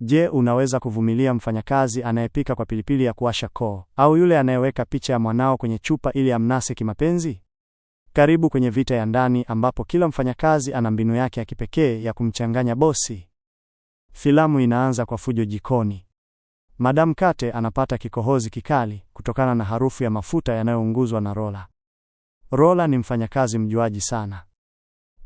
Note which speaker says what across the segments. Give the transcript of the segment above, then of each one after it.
Speaker 1: Je, unaweza kuvumilia mfanyakazi anayepika kwa pilipili ya kuwasha koo, au yule anayeweka picha ya mwanao kwenye chupa ili amnase kimapenzi? Karibu kwenye Vita ya Ndani, ambapo kila mfanyakazi ana mbinu yake ya kipekee ya kumchanganya bosi. Filamu inaanza kwa fujo jikoni. Madam Kate anapata kikohozi kikali kutokana na harufu ya mafuta yanayounguzwa na Rola. Rola ni mfanyakazi mjuaji sana.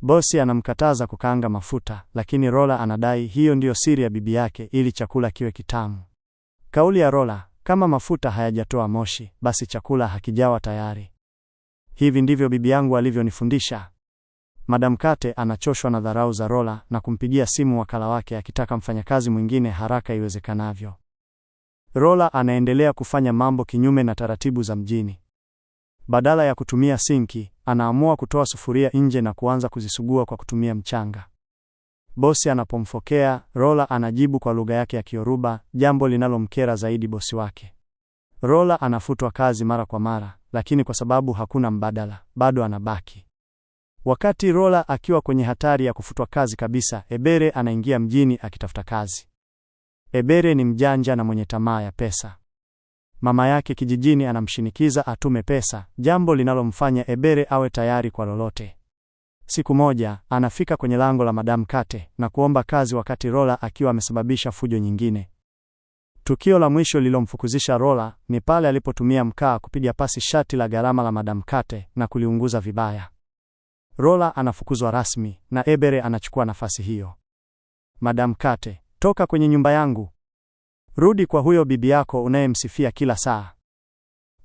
Speaker 1: Bosi anamkataza kukaanga mafuta, lakini Rola anadai hiyo ndiyo siri ya bibi yake ili chakula kiwe kitamu. Kauli ya Rola, kama mafuta hayajatoa moshi, basi chakula hakijawa tayari. Hivi ndivyo bibi yangu alivyonifundisha. Madam Kate anachoshwa na dharau za Rola na kumpigia simu wakala wake akitaka mfanyakazi mwingine haraka iwezekanavyo. Rola anaendelea kufanya mambo kinyume na taratibu za mjini. Badala ya kutumia sinki, anaamua kutoa sufuria nje na kuanza kuzisugua kwa kutumia mchanga. Bosi anapomfokea, Rola anajibu kwa lugha yake ya Kioruba, jambo linalomkera zaidi bosi wake. Rola anafutwa kazi mara kwa mara, lakini kwa sababu hakuna mbadala, bado anabaki. Wakati Rola akiwa kwenye hatari ya kufutwa kazi kabisa, Ebere anaingia mjini akitafuta kazi. Ebere ni mjanja na mwenye tamaa ya pesa. Mama yake kijijini anamshinikiza atume pesa, jambo linalomfanya Ebere awe tayari kwa lolote. Siku moja, anafika kwenye lango la Madam Kate na kuomba kazi wakati Rola akiwa amesababisha fujo nyingine. Tukio la mwisho lilomfukuzisha Rola ni pale alipotumia mkaa kupiga pasi shati la gharama la Madam Kate na kuliunguza vibaya. Rola anafukuzwa rasmi na Ebere anachukua nafasi hiyo. Madam Kate, toka kwenye nyumba yangu. Rudi kwa huyo bibi yako unayemsifia kila saa.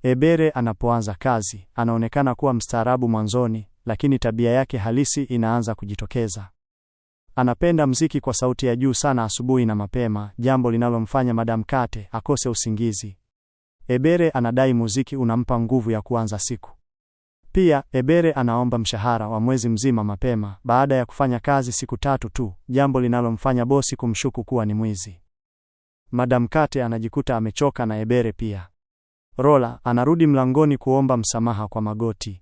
Speaker 1: Ebere anapoanza kazi, anaonekana kuwa mstaarabu mwanzoni, lakini tabia yake halisi inaanza kujitokeza. Anapenda muziki kwa sauti ya juu sana asubuhi na mapema, jambo linalomfanya Madam Kate akose usingizi. Ebere anadai muziki unampa nguvu ya kuanza siku. Pia, Ebere anaomba mshahara wa mwezi mzima mapema baada ya kufanya kazi siku 3 tu, jambo linalomfanya bosi kumshuku kuwa ni mwizi. Madam Kate anajikuta amechoka na Ebere pia. Rola anarudi mlangoni kuomba msamaha kwa magoti.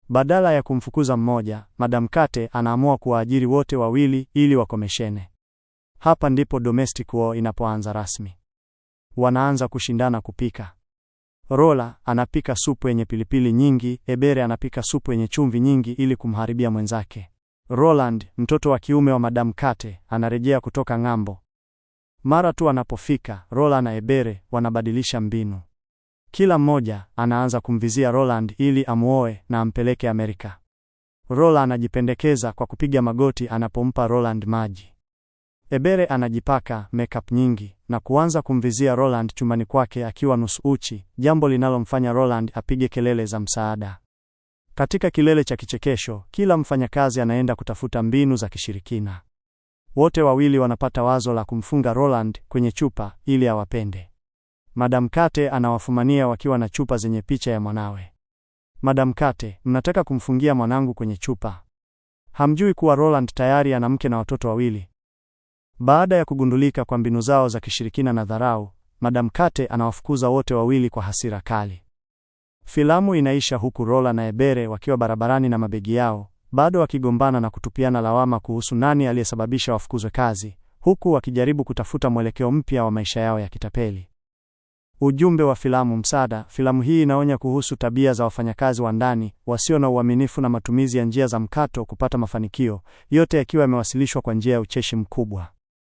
Speaker 1: Badala ya kumfukuza mmoja, Madam Kate anaamua kuwaajiri wote wawili ili wakomeshene. Hapa ndipo domestic war inapoanza rasmi. Wanaanza kushindana kupika. Rola anapika supu yenye pilipili nyingi, Ebere anapika supu yenye chumvi nyingi ili kumharibia mwenzake. Roland, mtoto wa kiume wa Madam Kate, anarejea kutoka ng'ambo. Mara tu anapofika, Rola na Ebere wanabadilisha mbinu. Kila mmoja anaanza kumvizia Roland ili amuoe na ampeleke Amerika. Rola anajipendekeza kwa kupiga magoti anapompa Roland maji. Ebere anajipaka makeup nyingi na kuanza kumvizia Roland chumbani kwake akiwa nusu uchi, jambo linalomfanya Roland apige kelele za msaada. Katika kilele cha kichekesho, kila mfanyakazi anaenda kutafuta mbinu za kishirikina. Wote wawili wanapata wazo la kumfunga Roland kwenye chupa ili awapende. Madam Kate anawafumania wakiwa na chupa zenye picha ya mwanawe. Madam Kate, mnataka kumfungia mwanangu kwenye chupa? Hamjui kuwa Roland tayari ana mke na watoto wawili? Baada ya kugundulika kwa mbinu zao za kishirikina na dharau, Madam Kate anawafukuza wote wawili kwa hasira kali. Filamu inaisha huku Rola na Ebere wakiwa barabarani na mabegi yao, bado wakigombana na kutupiana lawama kuhusu nani aliyesababisha wafukuzwe kazi, huku wakijaribu kutafuta mwelekeo mpya wa maisha yao ya kitapeli. Ujumbe wa filamu msaada. Filamu hii inaonya kuhusu tabia za wafanyakazi wa ndani wasio na uaminifu na matumizi ya njia za mkato kupata mafanikio, yote yakiwa yamewasilishwa kwa njia ya ucheshi mkubwa.